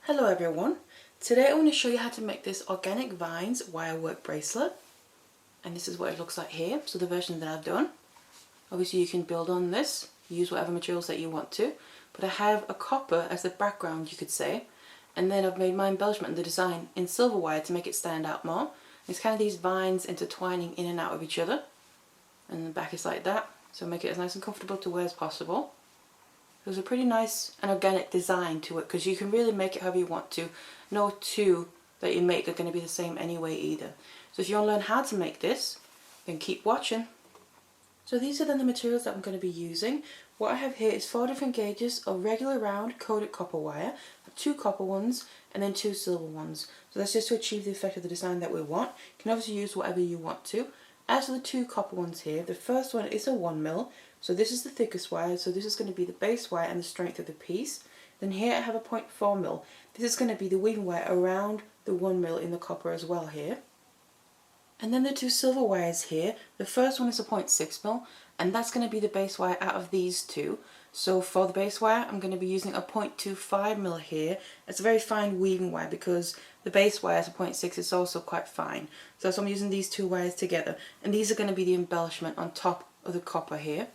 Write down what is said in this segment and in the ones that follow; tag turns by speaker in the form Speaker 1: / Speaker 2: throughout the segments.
Speaker 1: Hello everyone, today I want to show you how to make this Organic Vines Wirework bracelet, and this is what it looks like here. So the version that I've done, obviously you can build on this, use whatever materials that you want to, but I have a copper as the background, you could say, and then I've made my embellishment and the design in silver wire to make it stand out more. It's kind of these vines intertwining in and out of each other, and the back is like that, so make it as nice and comfortable to wear as possible. There's a pretty nice and organic design to it because you can really make it however you want to. No two that you make are going to be the same anyway either. So if you want to learn how to make this, then keep watching. So these are then the materials that I'm going to be using. What I have here is 4 different gauges of regular round coated copper wire, 2 copper ones and then 2 silver ones. So that's just to achieve the effect of the design that we want. You can obviously use whatever you want to. As for the 2 copper ones here, the first one is a 1mm. So this is the thickest wire, so this is going to be the base wire and the strength of the piece. Then here I have a 0.4mm. This is going to be the weaving wire around the 1mm in the copper as well here. And then the 2 silver wires here, the first one is a 0.6mm, and that's going to be the base wire out of these two. So for the base wire, I'm going to be using a 0.25mm here. It's a very fine weaving wire because the base wire is a 0.6, it's also quite fine. So I'm using these 2 wires together, and these are going to be the embellishment on top of the copper here.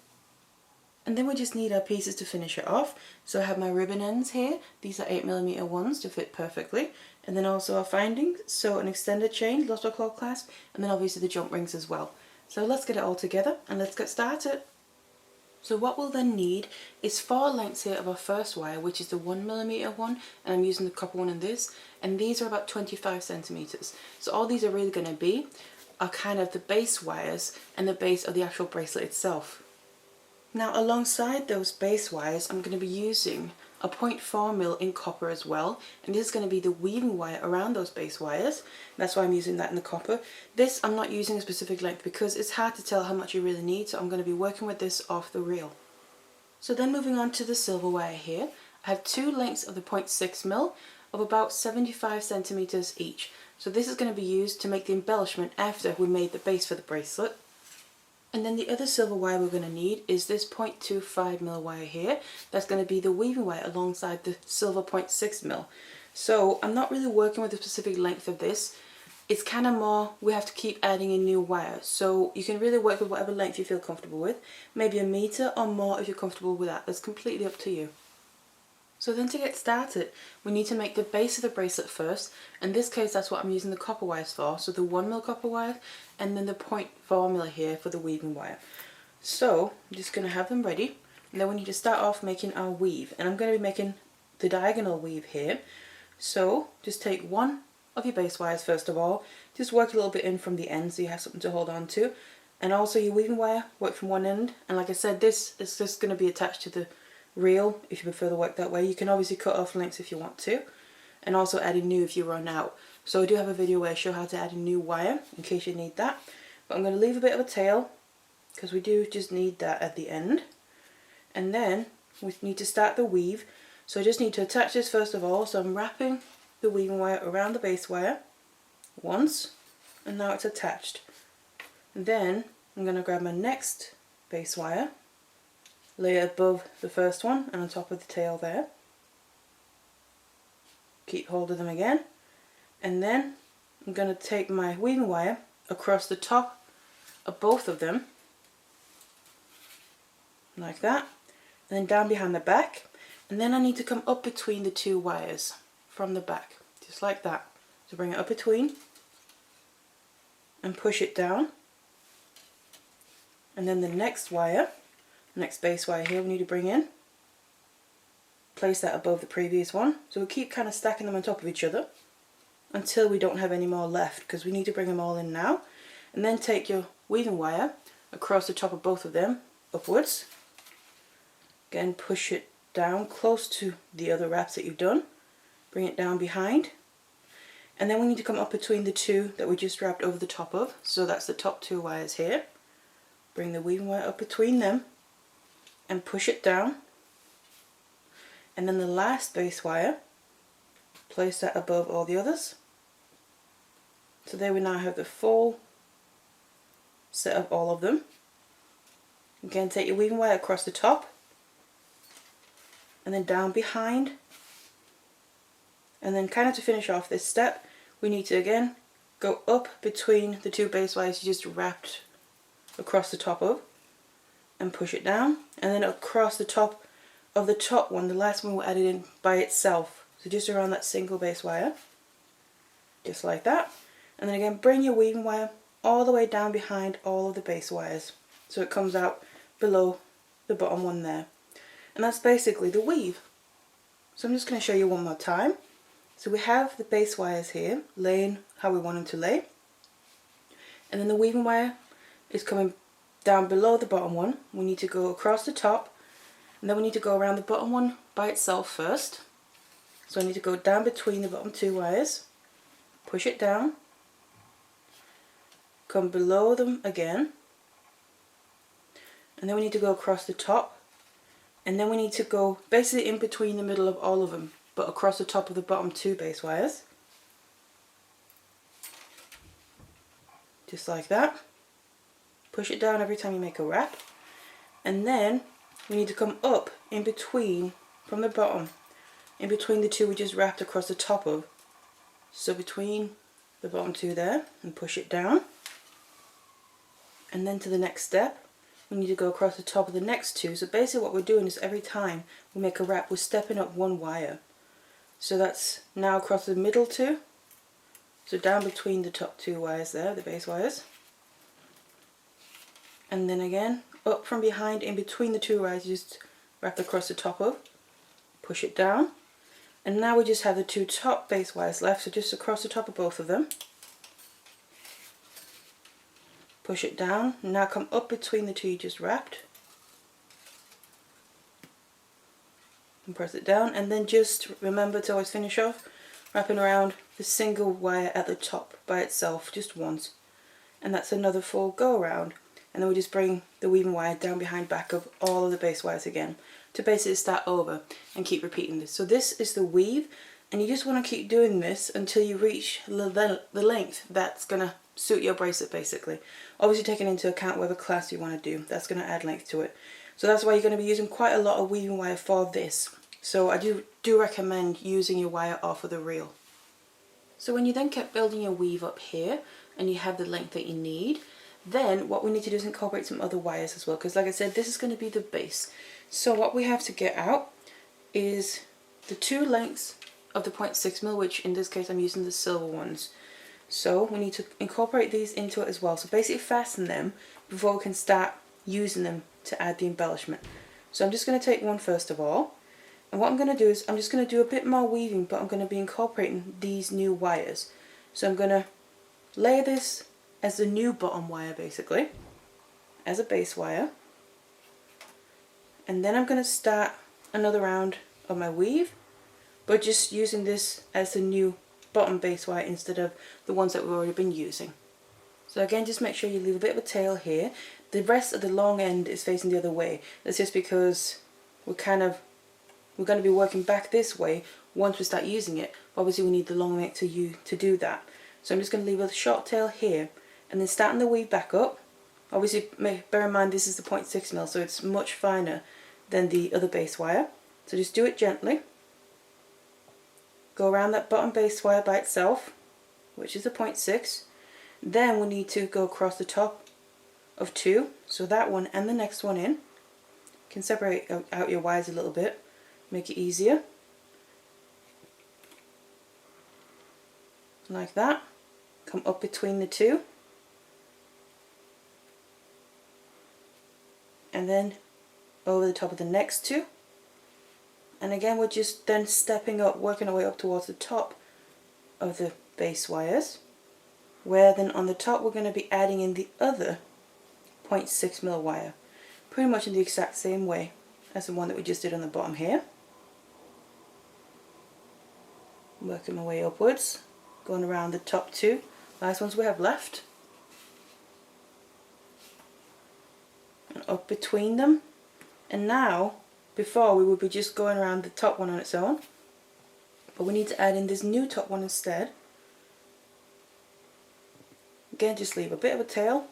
Speaker 1: And then we just need our pieces to finish it off. So I have my ribbon ends here. These are 8mm ones to fit perfectly. And then also our findings, so an extended chain, lost or claw clasp, and then obviously the jump rings as well. So let's get it all together and let's get started. So what we'll then need is 4 lengths here of our first wire, which is the 1mm one, and I'm using the copper one in this, and these are about 25 centimeters. So all these are really going to be are kind of the base wires and the base of the actual bracelet itself. Now alongside those base wires I'm going to be using a 0.4mm in copper as well, and this is going to be the weaving wire around those base wires. That's why I'm using that in the copper. This I'm not using a specific length because it's hard to tell how much you really need, so I'm going to be working with this off the reel. So then moving on to the silver wire here, I have 2 lengths of the 0.6mm of about 75 centimeters each. So this is going to be used to make the embellishment after we made the base for the bracelet. And then the other silver wire we're going to need is this 0.25mm wire here. That's going to be the weaving wire alongside the silver 0.6mm. So I'm not really working with a specific length of this. It's kind of more, we have to keep adding in new wire. So you can really work with whatever length you feel comfortable with. Maybe a meter or more if you're comfortable with that. That's completely up to you. So then to get started, we need to make the base of the bracelet first. In this case, that's what I'm using the copper wires for. So the 1mm copper wire and then the 0.4mm here for the weaving wire. So I'm just going to have them ready. And then we need to start off making our weave. And I'm going to be making the diagonal weave here. So just take one of your base wires first of all. Just work a little bit in from the end so you have something to hold on to. And also your weaving wire, work from one end. And like I said, this is just going to be attached to the reel if you prefer to work that way. You can obviously cut off lengths if you want to, and also add in new if you run out. So I do have a video where I show how to add a new wire in case you need that, but I'm going to leave a bit of a tail because we do just need that at the end. And then we need to start the weave, so I just need to attach this first of all. So I'm wrapping the weaving wire around the base wire once, and now it's attached. And then I'm going to grab my next base wire, lay it above the first one and on top of the tail there. Keep hold of them again. And then I'm going to take my weaving wire across the top of both of them, like that. And then down behind the back. And then I need to come up between the 2 wires from the back, just like that. So bring it up between and push it down. And then the next wire, next base wire here, we need to bring in, place that above the previous one. So we keep kind of stacking them on top of each other until we don't have any more left, because we need to bring them all in now. And then take your weaving wire across the top of both of them upwards. Again, push it down close to the other wraps that you've done. Bring it down behind. And then we need to come up between the 2 that we just wrapped over the top of. So that's the top 2 wires here. Bring the weaving wire up between them and push it down, and then the last base wire, place that above all the others. So there we now have the full set of all of them. Again, take your weaving wire across the top and then down behind And then kind of to finish off this step, we need to again go up between the two base wires you just wrapped across the top of and push it down, and then across the top of the top one, the last one we added in by itself, so just around that single base wire, just like that. And then again bring your weaving wire all the way down behind all of the base wires so it comes out below the bottom one there, and that's basically the weave. So I'm just going to show you one more time. So we have the base wires here laying how we want them to lay, and then the weaving wire is coming down below the bottom one. We need to go across the top, and then we need to go around the bottom one by itself first. So I need to go down between the bottom two wires, push it down, come below them again, and then we need to go across the top, and then we need to go basically in between the middle of all of them, but across the top of the bottom two base wires, just like that. Push it down every time you make a wrap, and then we need to come up in between from the bottom, in between the two we just wrapped across the top of, so between the bottom two there, and push it down. And then to the next step, we need to go across the top of the next two. So basically what we're doing is every time we make a wrap, we're stepping up one wire. So that's now across the middle two, so down between the top two wires there, the base wires. And then again, up from behind in between the two wires, just wrap across the top of, push it down. And now we just have the two top base wires left, so just across the top of both of them. Push it down, and now come up between the two you just wrapped. And press it down, and then just remember to always finish off wrapping around the single wire at the top by itself just once, and that's another full go around. And then we just bring the weaving wire down behind back of all of the base wires again to basically start over and keep repeating this. So this is the weave, and you just want to keep doing this until you reach the length that's going to suit your bracelet basically. Obviously taking into account whatever class you want to do, that's going to add length to it. So that's why you're going to be using quite a lot of weaving wire for this. So I do recommend using your wire off of the reel. So when you then kept building your weave up here and you have the length that you need, then what we need to do is incorporate some other wires as well, because like I said, this is going to be the base. So what we have to get out is the two lengths of the 0.6mm, which in this case I'm using the silver ones. So we need to incorporate these into it as well. So basically fasten them before we can start using them to add the embellishment. So I'm just going to take one first of all, and what I'm going to do is I'm just going to do a bit more weaving, but I'm going to be incorporating these new wires. So I'm going to lay this as the new bottom wire basically, as a base wire, and then I'm going to start another round of my weave, but just using this as the new bottom base wire instead of the ones that we've already been using. So again, just make sure you leave a bit of a tail here. The rest of the long end is facing the other way. That's just because we're going to be working back this way once we start using it. Obviously we need the long neck to do that. So I'm just going to leave a short tail here, and then starting the weave back up. Obviously bear in mind this is the 0.6mm, so it's much finer than the other base wire. So just do it gently. Go around that bottom base wire by itself, which is a 0.6. Then we need to go across the top of two, so that one and the next one in. You can separate out your wires a little bit, make it easier. Like that. Come up between the two. And then over the top of the next two. And again we're just then stepping up, working our way up towards the top of the base wires, where then on the top we're going to be adding in the other 0.6mm wire, pretty much in the exact same way as the one that we just did on the bottom here. Working my way upwards, going around the top two last ones we have left, and up between them. And now, before we would be just going around the top one on its own, but we need to add in this new top one instead. Again, just leave a bit of a tail,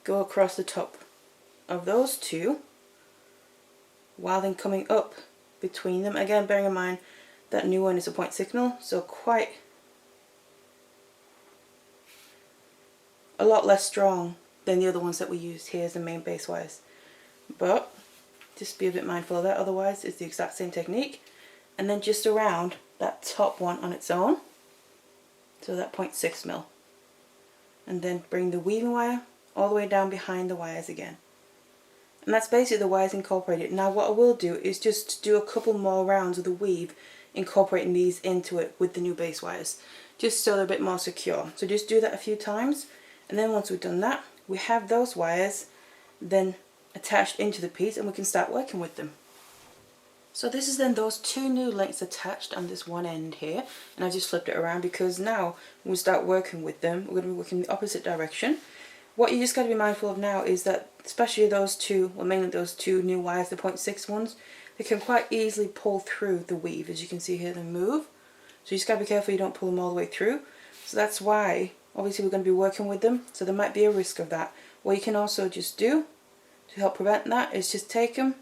Speaker 1: go across the top of those two, while then coming up between them. Again, bearing in mind that new one is a 0.6mm, so quite a lot less strong than the other ones that we used here as the main base wires. But just be a bit mindful of that, otherwise it's the exact same technique. And then just around that top one on its own, so that 0.6mm. And then bring the weaving wire all the way down behind the wires again. And that's basically the wires incorporated. Now what I will do is just do a couple more rounds of the weave, incorporating these into it with the new base wires, just so they're a bit more secure. So just do that a few times, and then once we've done that, we have those wires then attached into the piece and we can start working with them. So this is then those two new links attached on this one end here, and I just flipped it around because now when we start working with them, we're going to be working in the opposite direction. What you just got to be mindful of now is that, especially those two, well mainly those two new wires, the 0.6 ones, they can quite easily pull through the weave. As you can see here, they move. So you just got to be careful you don't pull them all the way through. So that's why, obviously we're going to be working with them, so there might be a risk of that. What you can also just do to help prevent that is just take them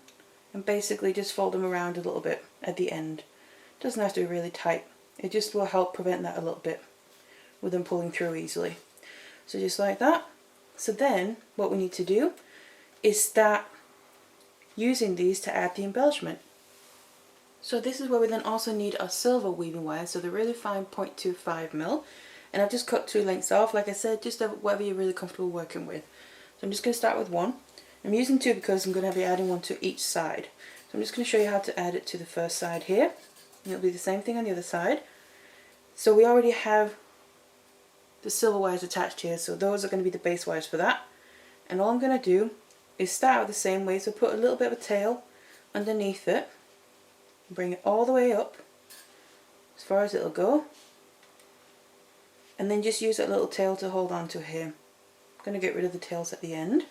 Speaker 1: and basically just fold them around a little bit at the end. It doesn't have to be really tight. It just will help prevent that a little bit with them pulling through easily. So just like that. So then what we need to do is start using these to add the embellishment. So this is where we then also need our silver weaving wires, so they're really fine 0.25mm, and I've just cut 2 lengths off, like I said, just whatever you're really comfortable working with. So I'm just going to start with 1. I'm using 2 because I'm going to be adding 1 to each side. So I'm just going to show you how to add it to the first side here, and it'll be the same thing on the other side. So we already have the silver wires attached here, so those are going to be the base wires for that. And all I'm going to do is start with the same way, so put a little bit of a tail underneath it, bring it all the way up as far as it'll go, and then just use that little tail to hold on to here. I'm going to get rid of the tails at the end,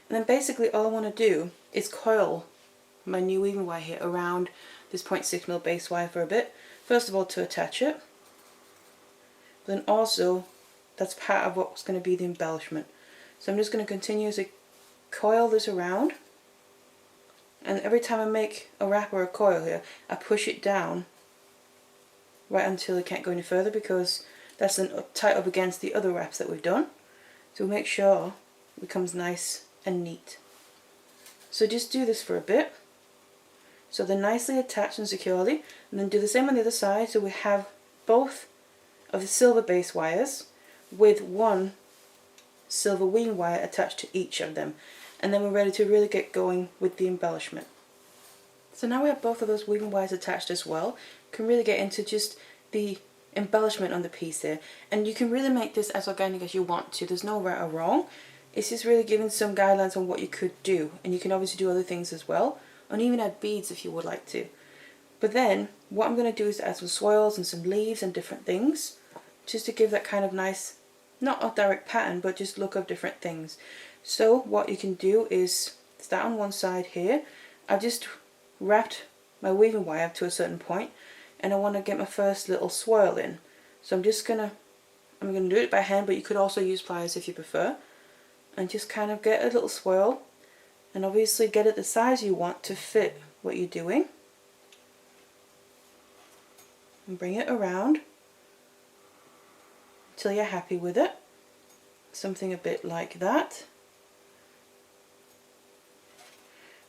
Speaker 1: and then basically all I want to do is coil my new weaving wire here around this 0.6mm base wire for a bit, first of all to attach it, but then also that's part of what's going to be the embellishment. So I'm just going to continuously coil this around, and every time I make a wrap or a coil here, I push it down right until it can't go any further, because that's then tight up against the other wraps that we've done. So make sure it becomes nice and neat. So just do this for a bit, so they're nicely attached and securely, and then do the same on the other side, so we have both of the silver base wires with 1 silver weaving wire attached to each of them, and then we're ready to really get going with the embellishment. So now we have both of those weaving wires attached as well, can really get into just the embellishment on the piece here, and you can really make this as organic as you want to. There's no right or wrong, it's just really giving some guidelines on what you could do, and you can obviously do other things as well, and even add beads if you would like to. But then what I'm going to do is add some swirls and some leaves and different things, just to give that kind of nice, not a direct pattern, but just look of different things. So what you can do is start on one side here. I've just wrapped my weaving wire up to a certain point, and I want to get my first little swirl in. So I'm going to do it by hand, but you could also use pliers if you prefer, and just kind of get a little swirl, and obviously get it the size you want to fit what you're doing, and bring it around until you're happy with it. Something a bit like that.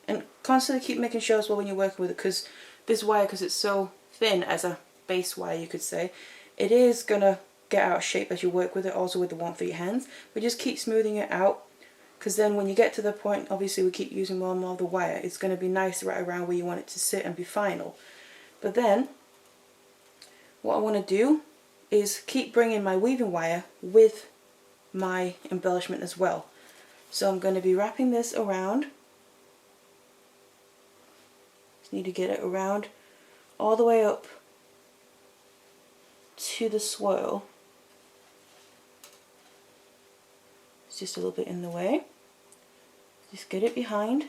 Speaker 1: And constantly keep making sure as well when you're working with it, because this wire, because it's so thin as a base wire you could say, it is going to get out of shape as you work with it, also with the warmth of your hands, but just keep smoothing it out, because then when you get to the point, obviously we keep using more and more of the wire, it's going to be nice right around where you want it to sit and be final. But then what I want to do is keep bringing my weaving wire with my embellishment as well. So I'm going to be wrapping this around. Just need to get it around all the way up to the swirl. It's just a little bit in the way. Just get it behind.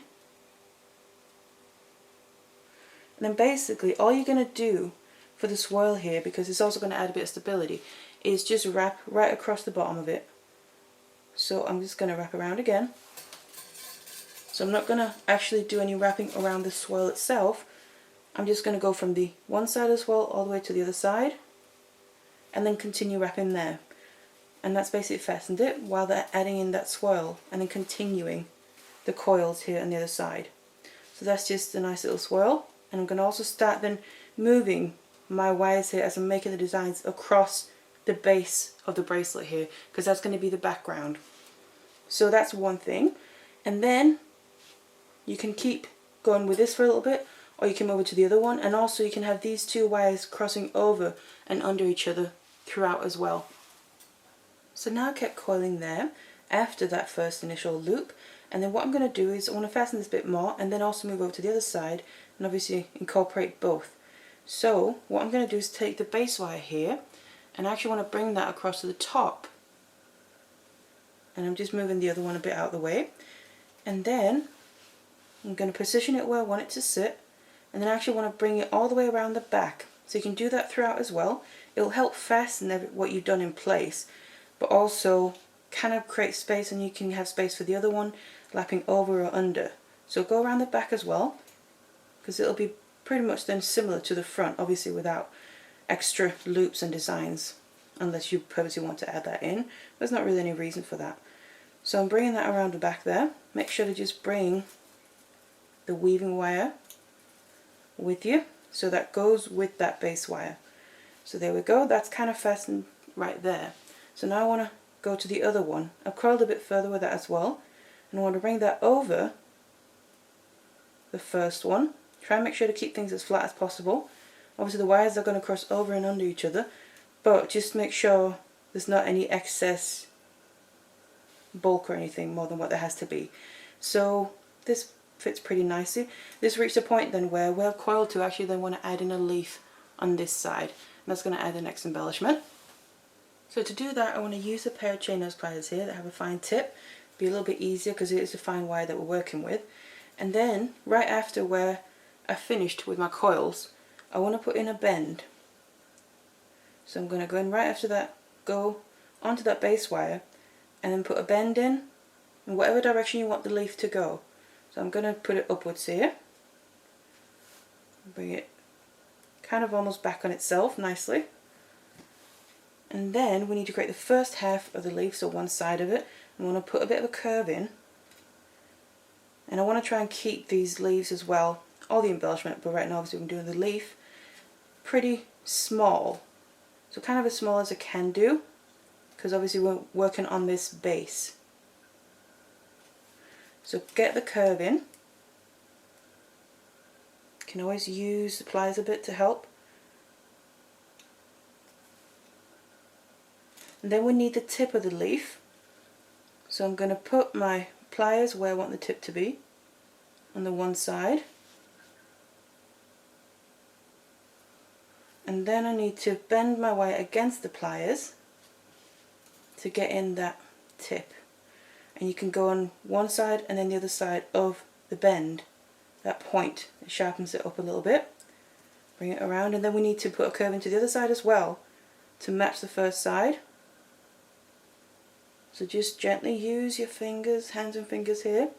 Speaker 1: And then basically all you're going to do for the swirl here, because it's also going to add a bit of stability, is just wrap right across the bottom of it. So I'm just going to wrap around again. So I'm not going to actually do any wrapping around the swirl itself. I'm just going to go from the one side as well all the way to the other side and then continue wrapping there. And that's basically fastened it while they're adding in that swirl and then continuing the coils here on the other side. So that's just a nice little swirl, and I'm going to also start then moving my wires here as I'm making the designs across the base of the bracelet here, because that's going to be the background. So that's one thing, and then you can keep going with this for a little bit, or you can move over to the other one, and also you can have these two wires crossing over and under each other throughout as well. So now I kept coiling there after that first initial loop, and then what I'm going to do is I want to fasten this bit more and then also move over to the other side and obviously incorporate both. So what I'm going to do is take the base wire here, and I actually want to bring that across to the top, and I'm just moving the other one a bit out of the way, and then I'm going to position it where I want it to sit, and then I actually want to bring it all the way around the back. So you can do that throughout as well. It'll help fasten what you've done in place, but also kind of create space, and you can have space for the other one lapping over or under. So go around the back as well, because it'll be pretty much then similar to the front, obviously without extra loops and designs, unless you purposely want to add that in. There's not really any reason for that. So I'm bringing that around the back there. Make sure to just bring the weaving wire with you, so that goes with that base wire. So there we go, that's kind of fastened right there. So now I want to go to the other one. I've curled a bit further with that as well, and I want to bring that over the first one. Try and make sure to keep things as flat as possible. Obviously the wires are going to cross over and under each other, but just make sure there's not any excess bulk or anything more than what there has to be. So this fits pretty nicely. This reached a point then where we're coiled to actually then want to add in a leaf on this side, and that's going to add the next embellishment. So to do that I want to use a pair of chain nose pliers here that have a fine tip. Be a little bit easier because it is a fine wire that we're working with. And then right after where I finished with my coils, I want to put in a bend. So I'm going to go in right after that, go onto that base wire, and then put a bend in whatever direction you want the leaf to go. So I'm going to put it upwards here, bring it kind of almost back on itself nicely, and then we need to create the first half of the leaf, so one side of it. I want to put a bit of a curve in, and I want to try and keep these leaves as well, all the embellishment, but right now obviously I'm doing the leaf pretty small, so kind of as small as I can do, because obviously we're working on this base. So get the curve in. You can always use the pliers a bit to help. And then we need the tip of the leaf. So I'm going to put my pliers where I want the tip to be, on the one side. And then I need to bend my wire against the pliers to get in that tip. And you can go on one side and then the other side of the bend, that point. It sharpens it up a little bit. Bring it around, and then we need to put a curve into the other side as well to match the first side. So just gently use your fingers, hands and fingers here.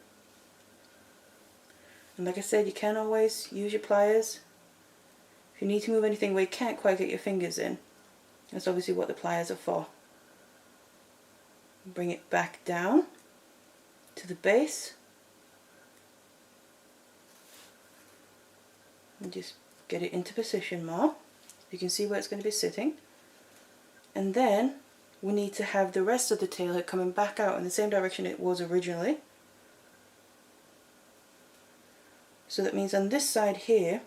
Speaker 1: And like I said, you can always use your pliers. If you need to move anything where you can't quite get your fingers in, that's obviously what the pliers are for. Bring it back down to the base, and just get it into position more. You can see where it's going to be sitting. And then we need to have the rest of the tail head coming back out in the same direction it was originally. So that means on this side here,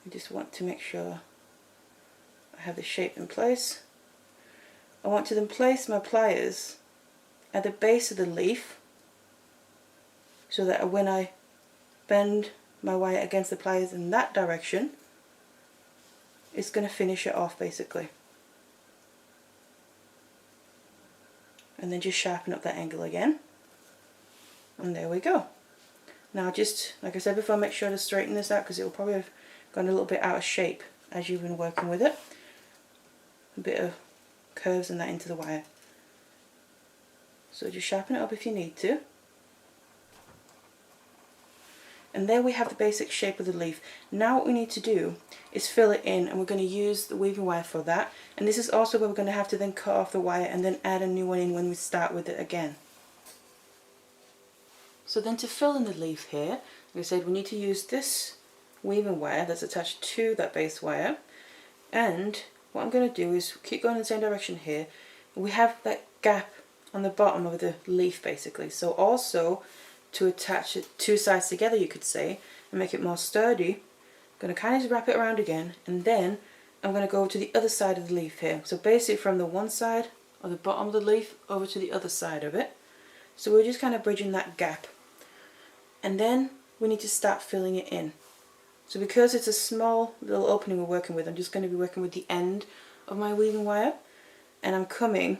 Speaker 1: I just want to make sure I have the shape in place. I want to then place my pliers at the base of the leaf, so that when I bend my wire against the pliers in that direction, it's going to finish it off basically. And then just sharpen up that angle again. And there we go. Now just, like I said before, make sure to straighten this out because it will probably have gone a little bit out of shape as you've been working with it. A bit of curves and that into the wire. So just sharpen it up if you need to. And there we have the basic shape of the leaf. Now what we need to do is fill it in, and we're going to use the weaving wire for that. And this is also where we're going to have to then cut off the wire and then add a new one in when we start with it again. So then to fill in the leaf here, like I said, we need to use this weaving wire that's attached to that base wire. And what I'm going to do is keep going in the same direction here. We have that gap on the bottom of the leaf basically. So also to attach it two sides together, you could say, and make it more sturdy, I'm going to kind of just wrap it around again, and then I'm going to go over to the other side of the leaf here. So basically from the one side of the bottom of the leaf over to the other side of it. So we're just kind of bridging that gap. And then we need to start filling it in. So because it's a small little opening we're working with, I'm just going to be working with the end of my weaving wire, and I'm coming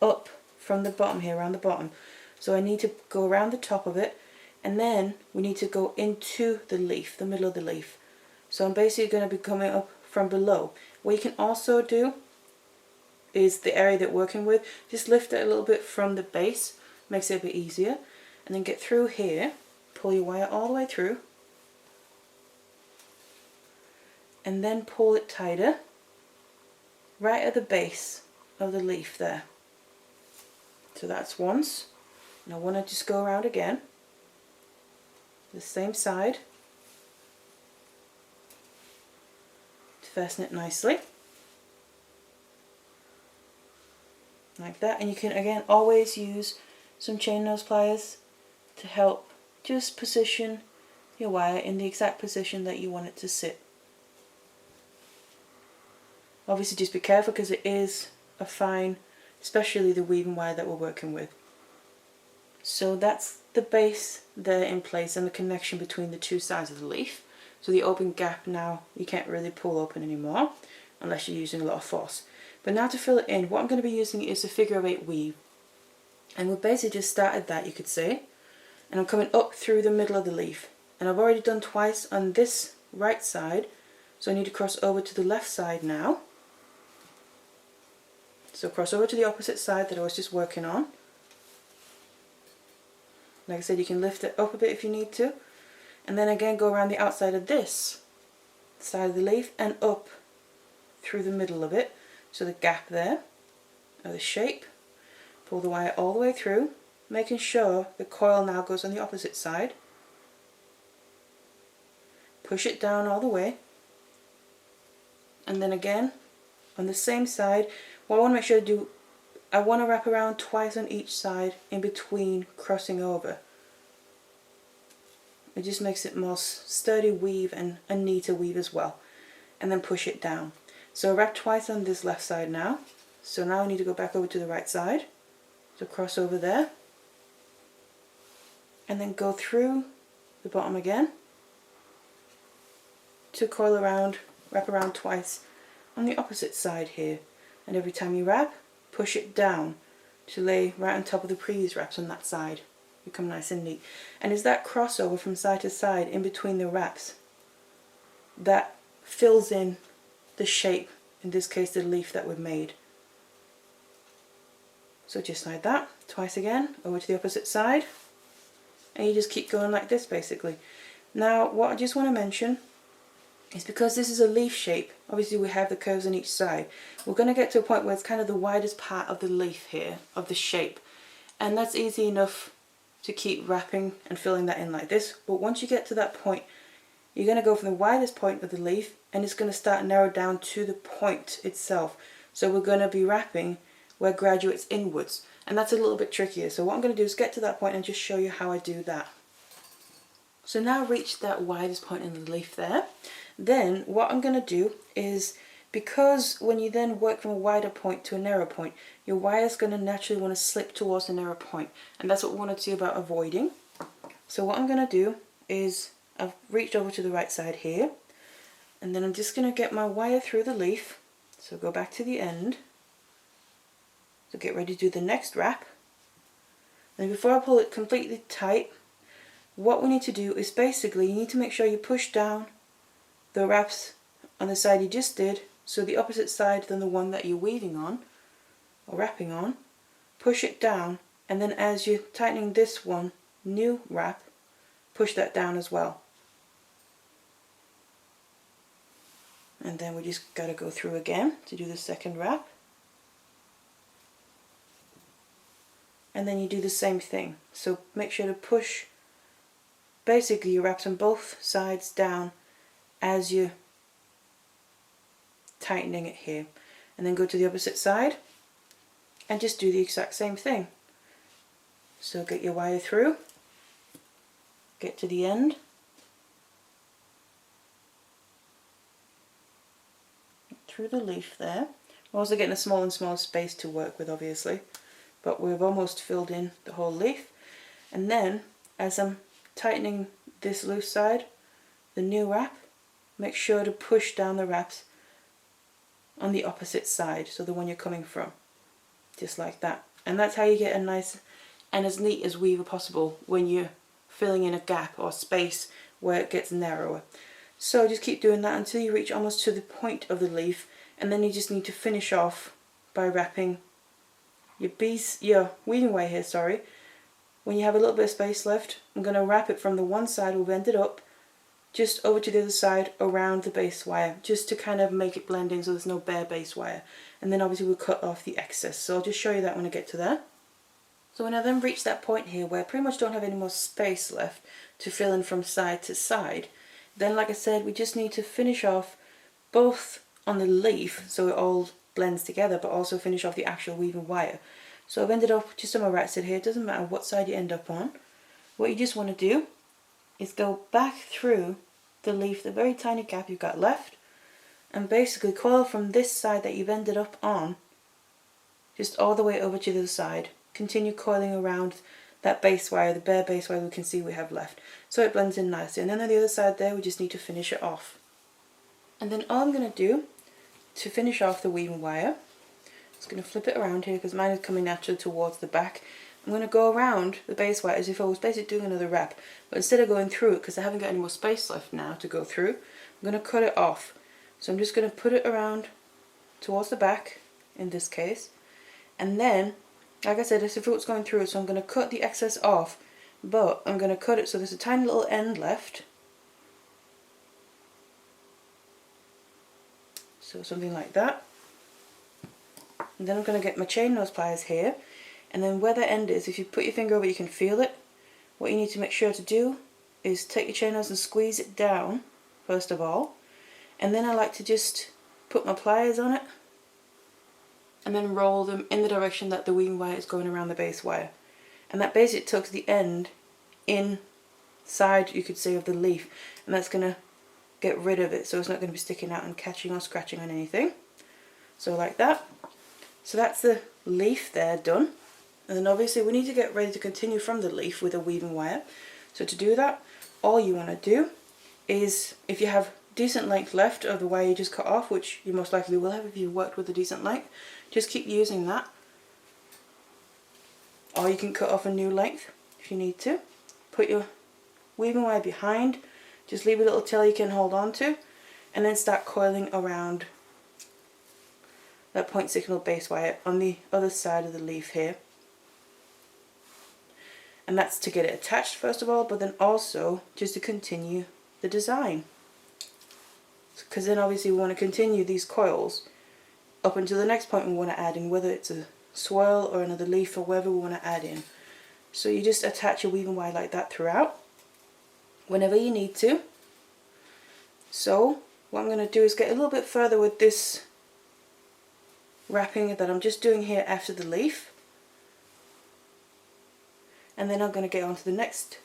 Speaker 1: up from the bottom here, around the bottom. So I need to go around the top of it, and then we need to go into the leaf, the middle of the leaf. So I'm basically going to be coming up from below. What you can also do is the area that we're working with, just lift it a little bit from the base, makes it a bit easier, and then get through here, pull your wire all the way through, and then pull it tighter right at the base of the leaf there. So that's once. And I want to just go around again, the same side, to fasten it nicely, like that. And you can again always use some chain nose pliers to help just position your wire in the exact position that you want it to sit. Obviously just be careful because it is a fine, especially the weaving wire that we're working with. So that's the base there in place and the connection between the two sides of the leaf. So the open gap now you can't really pull open anymore unless you're using a lot of force. But now to fill it in, what I'm going to be using is a figure-8 weave. And we've basically just started that, you could say. And I'm coming up through the middle of the leaf. And I've already done twice on this right side, so I need to cross over to the left side now. So cross over to the opposite side that I was just working on. Like I said, you can lift it up a bit if you need to. And then again go around the outside of this side of the leaf and up through the middle of it. So the gap there, or the shape. Pull the wire all the way through, making sure the coil now goes on the opposite side. Push it down all the way. And then again, on the same side, what I want to make sure to do, I want to wrap around twice on each side in between crossing over. It just makes it more sturdy weave and a neater weave as well. And then push it down. So wrap twice on this left side now. So now I need to go back over to the right side. So cross over there. And then go through the bottom again. To coil around, wrap around twice on the opposite side here. And every time you wrap, push it down to lay right on top of the previous wraps on that side. Become nice and neat. And it's that crossover from side to side in between the wraps that fills in the shape, in this case the leaf that we've made. So just like that, twice again, over to the opposite side, and you just keep going like this basically. Now what I just want to mention is because this is a leaf shape, obviously we have the curves on each side, we're going to get to a point where it's kind of the widest part of the leaf here, of the shape, and that's easy enough to keep wrapping and filling that in like this. But once you get to that point, you're going to go from the widest point of the leaf and it's going to start narrow down to the point itself. So we're going to be wrapping where it graduates inwards, and that's a little bit trickier. So what I'm going to do is get to that point and just show you how I do that. So now I've reached that widest point in the leaf there. Then what I'm going to do is, because when you then work from a wider point to a narrow point, your wire is going to naturally want to slip towards the narrow point, and that's what we want to do about avoiding. So what I'm going to do is, I've reached over to the right side here, and then I'm just going to get my wire through the leaf, so go back to the end, so get ready to do the next wrap. And before I pull it completely tight, what we need to do is basically, you need to make sure you push down the wraps on the side you just did, so the opposite side than the one that you're weaving on, or wrapping on, push it down, and then as you're tightening this one, new wrap, push that down as well. And then we just got to go through again to do the second wrap. And then you do the same thing. So make sure to push basically your wraps on both sides down as you're tightening it here. And then go to the opposite side and just do the exact same thing. So get your wire through, get to the end, through the leaf there. We're also getting a smaller and smaller space to work with, obviously, but we've almost filled in the whole leaf. And then as I'm tightening this loose side, the new wrap, make sure to push down the wraps on the opposite side, so the one you're coming from, just like that. And that's how you get a nice and as neat as weave as possible when you're filling in a gap or space where it gets narrower. So just keep doing that until you reach almost to the point of the leaf, and then you just need to finish off by wrapping your weaving wire here, sorry. When you have a little bit of space left, I'm going to wrap it from the one side we've ended up just over to the other side around the base wire, just to kind of make it blend in so there's no bare base wire. And then obviously we'll cut off the excess, so I'll just show you that when I get to there. So when I then reach that point here where I pretty much don't have any more space left to fill in from side to side, then like I said, we just need to finish off both on the leaf so it all blends together, but also finish off the actual weaving wire. So I've ended up just on my right side here. It doesn't matter what side you end up on. What you just want to do is go back through the leaf, the very tiny gap you've got left, and basically coil from this side that you've ended up on just all the way over to the other side. Continue coiling around that base wire, the bare base wire we can see we have left, so it blends in nicely. And then on the other side there, we just need to finish it off. And then all I'm going to do to finish off the weaving wire, I'm just going to flip it around here because mine is coming naturally towards the back. I'm going to go around the base wire as if I was basically doing another wrap, but instead of going through it, because I haven't got any more space left now to go through, I'm going to cut it off. So I'm just going to put it around towards the back in this case, and then like I said, as if it was going through it, so I'm going to cut the excess off, but I'm going to cut it so there's a tiny little end left. So something like that. And then I'm going to get my chain nose pliers here, and then where that end is, if you put your finger over it, you can feel it. What you need to make sure to do is take your chain nose and squeeze it down, first of all, and then I like to just put my pliers on it, and then roll them in the direction that the weaving wire is going around the base wire. And that basically tucks the end inside, you could say, of the leaf, and that's going to get rid of it, so it's not going to be sticking out and catching or scratching on anything. So like that. So that's the leaf there done. And then obviously we need to get ready to continue from the leaf with a weaving wire. So to do that, all you want to do is, if you have decent length left of the wire you just cut off, which you most likely will have if you worked with a decent length, just keep using that. Or you can cut off a new length if you need to. Put your weaving wire behind, just leave a little tail you can hold on to, and then start coiling around that 0.6 mil base wire on the other side of the leaf here. And that's to get it attached first of all, but then also just to continue the design. Because then obviously we want to continue these coils up until the next point we want to add in, whether it's a swirl or another leaf or whatever we want to add in. So you just attach your weaving wire like that throughout, whenever you need to. So what I'm going to do is get a little bit further with this wrapping that I'm just doing here after the leaf, and then I'm going to get on to the next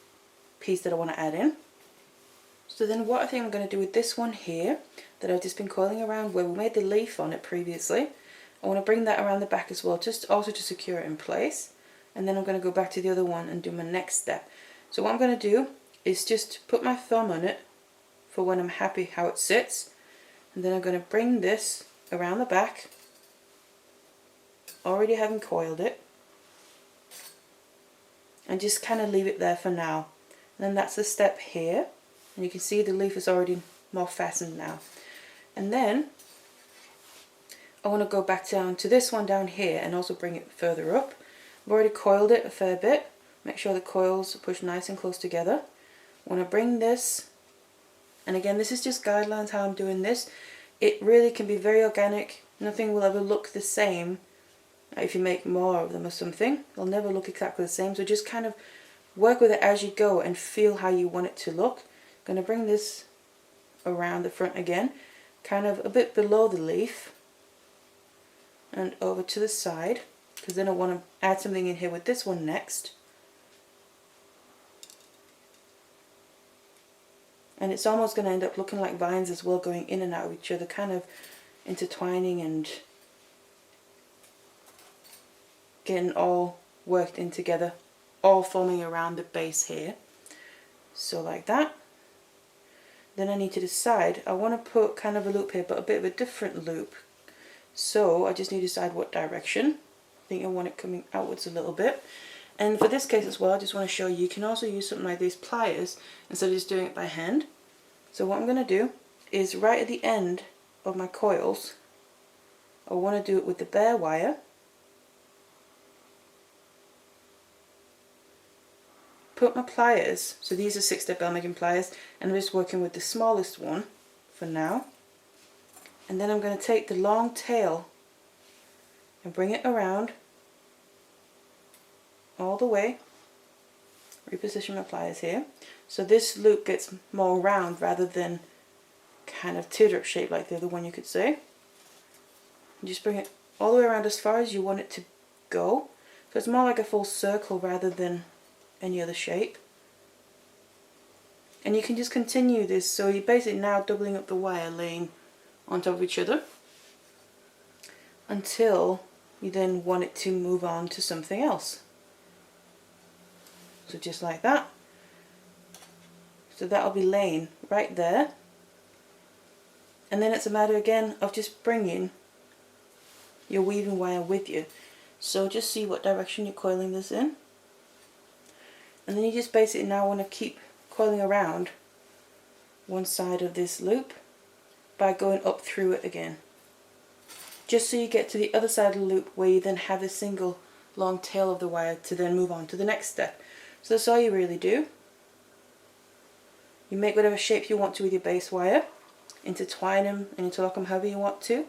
Speaker 1: piece that I want to add in. So then what I think I'm going to do with this one here that I've just been coiling around where we made the leaf on it previously, I want to bring that around the back as well, just also to secure it in place. And then I'm going to go back to the other one and do my next step. So what I'm going to do is just put my thumb on it for when I'm happy how it sits, and then I'm going to bring this around the back, already having coiled it, and just kind of leave it there for now. And then that's the step here, and you can see the leaf is already more fastened now. And then I want to go back down to this one down here and also bring it further up. I've already coiled it a fair bit. Make sure the coils are pushed nice and close together. When I bring this, and again this is just guidelines how I'm doing this, it really can be very organic. Nothing will ever look the same if you make more of them or something. They'll never look exactly the same, so just kind of work with it as you go and feel how you want it to look. I'm going to bring this around the front again, kind of a bit below the leaf and over to the side, because then I want to add something in here with this one next. And it's almost going to end up looking like vines as well, going in and out of each other, kind of intertwining and getting all worked in together, all forming around the base here. So like that. Then I need to decide, I want to put kind of a loop here, but a bit of a different loop. So I just need to decide what direction. I think I want it coming outwards a little bit. And for this case as well, I just want to show you can also use something like these pliers instead of just doing it by hand. So what I'm going to do is right at the end of my coils, I want to do it with the bare wire. Put my pliers, so these are 6-step bell making pliers, and I'm just working with the smallest one for now. And then I'm going to take the long tail and bring it around all the way. Reposition my pliers here. So this loop gets more round rather than kind of teardrop shaped like the other one, you could say. And just bring it all the way around as far as you want it to go. So it's more like a full circle rather than any other shape. And you can just continue this, so you're basically now doubling up the wire laying on top of each other until you then want it to move on to something else. So just like that. So that'll be laying right there. And then it's a matter again of just bringing your weaving wire with you. So just see what direction you're coiling this in. And then you just basically now want to keep coiling around one side of this loop by going up through it again. Just so you get to the other side of the loop where you then have a single long tail of the wire to then move on to the next step. So that's all you really do. You make whatever shape you want to with your base wire, intertwine them and interlock them however you want to,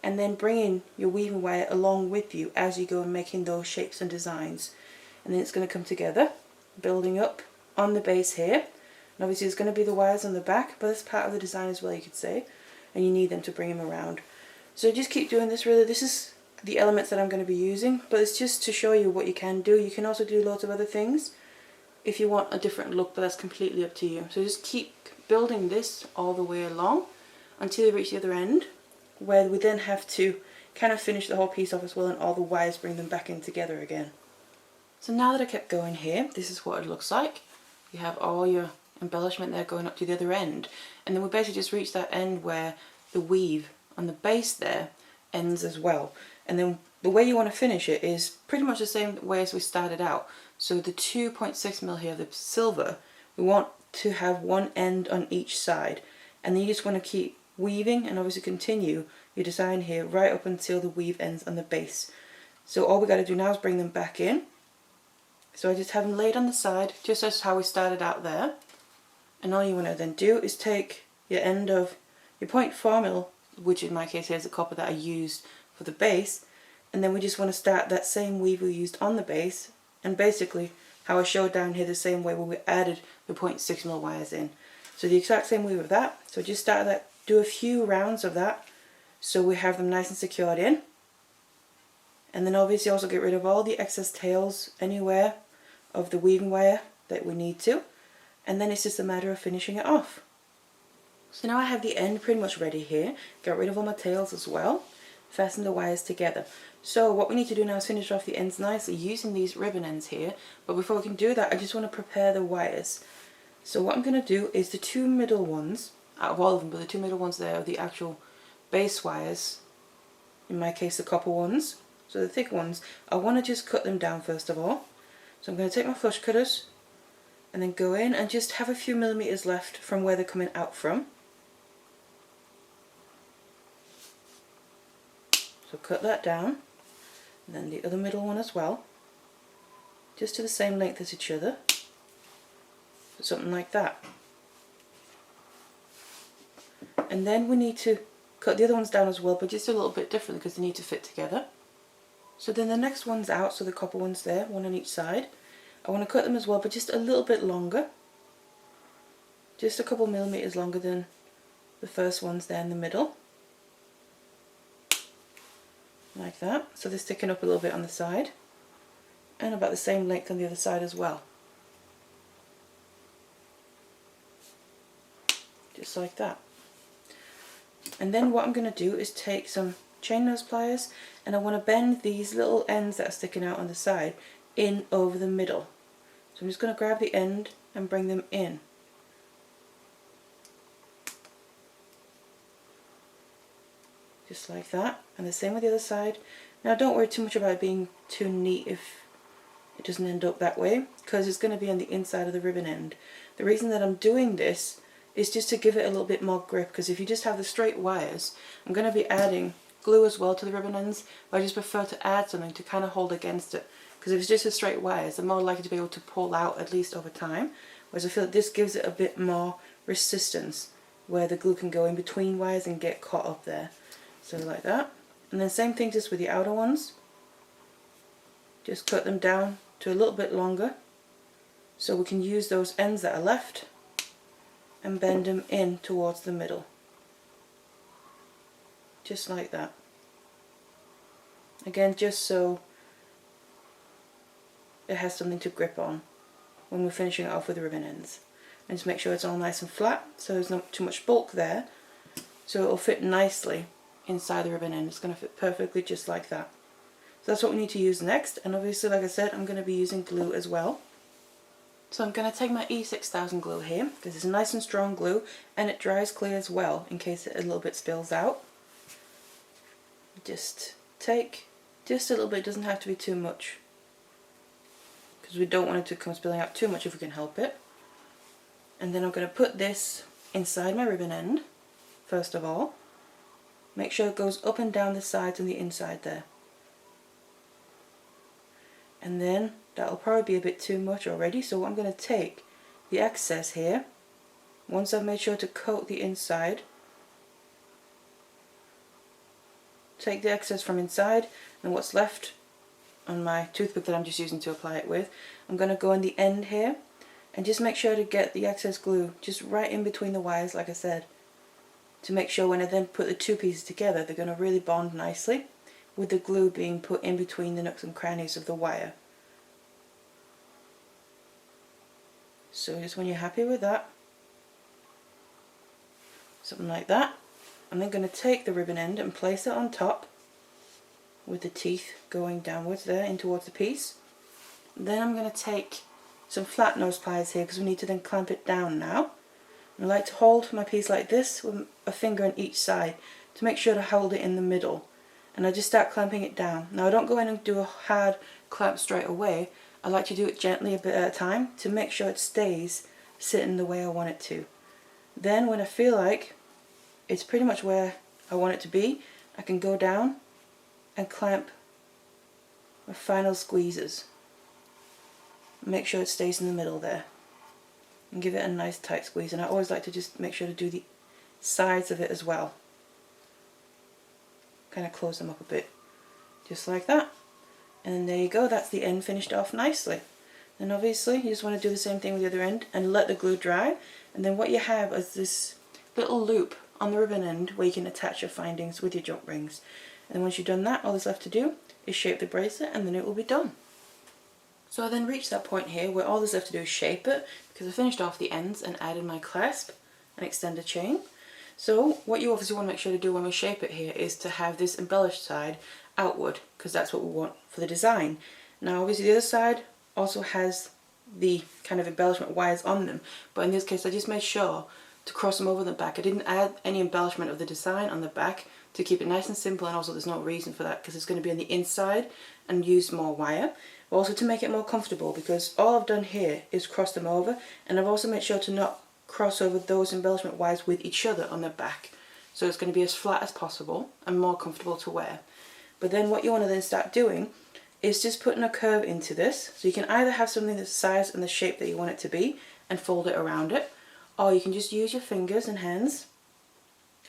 Speaker 1: and then bring in your weaving wire along with you as you go and making those shapes and designs. And then it's going to come together, building up on the base here. And obviously there's going to be the wires on the back, but that's part of the design as well, you could say, and you need them to bring them around. So just keep doing this really. This is the elements that I'm going to be using, but it's just to show you what you can do. You can also do lots of other things if you want a different look, but that's completely up to you. So just keep building this all the way along until you reach the other end, where we then have to kind of finish the whole piece off as well, and all the wires bring them back in together again. So now that I kept going here, this is what it looks like. You have all your embellishment there going up to the other end, and then we basically just reach that end where the weave on the base there ends as well. And then the way you want to finish it is pretty much the same way as we started out. So the 2.6mm here, the silver, we want to have one end on each side, and then you just want to keep weaving and obviously continue your design here right up until the weave ends on the base. So all we got to do now is bring them back in. So I just have them laid on the side, just as how we started out there. And all you want to then do is take your end of your 0.4mm, which in my case here is the copper that I used for the base, and then we just want to start that same weave we used on the base, and basically how I showed down here the same way when we added the 0.6mm wires in. So the exact same weave of that. So just start that, do a few rounds of that so we have them nice and secured in. And then obviously also get rid of all the excess tails anywhere of the weaving wire that we need to. And then it's just a matter of finishing it off. So now I have the end pretty much ready here. Got rid of all my tails as well. Fasten the wires together. So what we need to do now is finish off the ends nicely using these ribbon ends here. But before we can do that, I just want to prepare the wires. So what I'm going to do is the two middle ones, out of all of them, but the two middle ones there are the actual base wires. In my case the copper ones. So the thick ones, I want to just cut them down first of all. So I'm going to take my flush cutters and then go in and just have a few millimeters left from where they're coming out from. So cut that down, and then the other middle one as well, just to the same length as each other. something like that. And then we need to cut the other ones down as well, but just a little bit differently because they need to fit together. So then the next one's out, so the copper one's there, one on each side. I want to cut them as well, but just a little bit longer. Just a couple millimeters longer than the first ones there in the middle. Like that. So they're sticking up a little bit on the side. And about the same length on the other side as well. Just like that. And then what I'm going to do is take some chain nose pliers, and I want to bend these little ends that are sticking out on the side in over the middle. So I'm just going to grab the end and bring them in. Just like that. And the same with the other side. Now don't worry too much about it being too neat if it doesn't end up that way, because it's going to be on the inside of the ribbon end. The reason that I'm doing this is just to give it a little bit more grip, because if you just have the straight wires, I'm going to be adding glue as well to the ribbon ends, but I just prefer to add something to kind of hold against it, because if it's just a straight wires, they're more likely to be able to pull out at least over time, whereas I feel that this gives it a bit more resistance where the glue can go in between wires and get caught up there. So like that. And then same thing just with the outer ones. Just cut them down to a little bit longer so we can use those ends that are left and bend them in towards the middle. Just like that. Again, just so it has something to grip on when we're finishing it off with the ribbon ends. And just make sure it's all nice and flat so there's not too much bulk there, so it'll fit nicely inside the ribbon end. It's going to fit perfectly just like that. So that's what we need to use next, and obviously, like I said, I'm going to be using glue as well. So I'm going to take my E6000 glue here, because it's a nice and strong glue and it dries clear as well in case it a little bit spills out. Just take just a little bit, it doesn't have to be too much, because we don't want it to come spilling out too much if we can help it. And then I'm going to put this inside my ribbon end first of all. Make sure it goes up and down the sides and the inside there. And then that'll probably be a bit too much already, so I'm going to take the excess here, once I've made sure to coat the inside, take the excess from inside, and what's left on my toothpick that I'm just using to apply it with, I'm going to go on the end here and just make sure to get the excess glue just right in between the wires, like I said, to make sure when I then put the two pieces together they're going to really bond nicely, with the glue being put in between the nooks and crannies of the wire. So just when you're happy with that, something like that, I'm then going to take the ribbon end and place it on top with the teeth going downwards there in towards the piece. Then I'm going to take some flat nose pliers here, because we need to then clamp it down now. And I like to hold my piece like this with a finger on each side to make sure to hold it in the middle. And I just start clamping it down. Now I don't go in and do a hard clamp straight away. I like to do it gently a bit at a time to make sure it stays sitting the way I want it to. Then when I feel like it's pretty much where I want it to be, I can go down and clamp my final squeezes. Make sure it stays in the middle there. And give it a nice tight squeeze, and I always like to just make sure to do the sides of it as well. Kind of close them up a bit, just like that. And then there you go, that's the end finished off nicely. Then obviously you just want to do the same thing with the other end and let the glue dry, and then what you have is this little loop on the ribbon end where you can attach your findings with your jump rings. And once you've done that, all that's left to do is shape the bracelet and then it will be done. So I then reached that point here where all there's left to do is shape it, because I finished off the ends and added my clasp and extended chain. So what you obviously want to make sure to do when we shape it here is to have this embellished side outward, because that's what we want for the design. Now obviously the other side also has the kind of embellishment wires on them, but in this case I just made sure to cross them over the back. I didn't add any embellishment of the design on the back to keep it nice and simple, and also there's no reason for that because it's going to be on the inside and use more wire. But also to make it more comfortable, because all I've done here is cross them over, and I've also made sure to not cross over those embellishment wires with each other on the back. So it's going to be as flat as possible and more comfortable to wear. But then what you want to then start doing is just putting a curve into this, so you can either have something the size and the shape that you want it to be and fold it around it, or you can just use your fingers and hands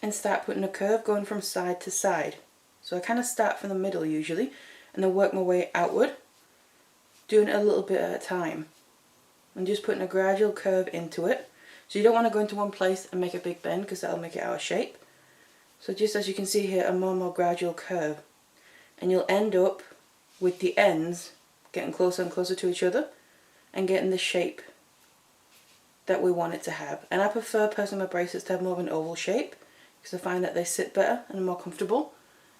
Speaker 1: and start putting a curve going from side to side. So I kind of start from the middle usually and then work my way outward, doing it a little bit at a time and just putting a gradual curve into it. So you don't want to go into one place and make a big bend because that'll make it out of shape. So just as you can see here, a more gradual curve, and you'll end up with the ends getting closer and closer to each other and getting the shape that we want it to have. And I prefer personally my bracelets to have more of an oval shape because I find that they sit better and are more comfortable,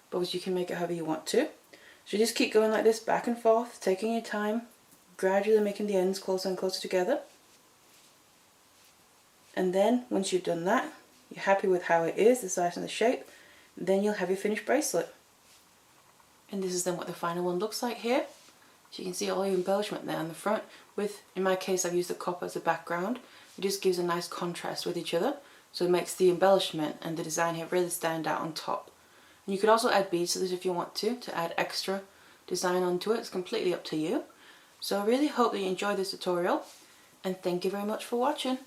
Speaker 1: but obviously you can make it however you want to. So just keep going like this, back and forth, taking your time, gradually making the ends closer and closer together. And then once you've done that, you're happy with how it is, the size and the shape, then you'll have your finished bracelet. And this is then what the final one looks like here. So you can see all the embellishment there on the front with, in my case I've used the copper as a background. It just gives a nice contrast with each other, so it makes the embellishment and the design here really stand out on top. And you could also add beads to this if you want to add extra design onto it. It's completely up to you. So I really hope that you enjoyed this tutorial, and thank you very much for watching.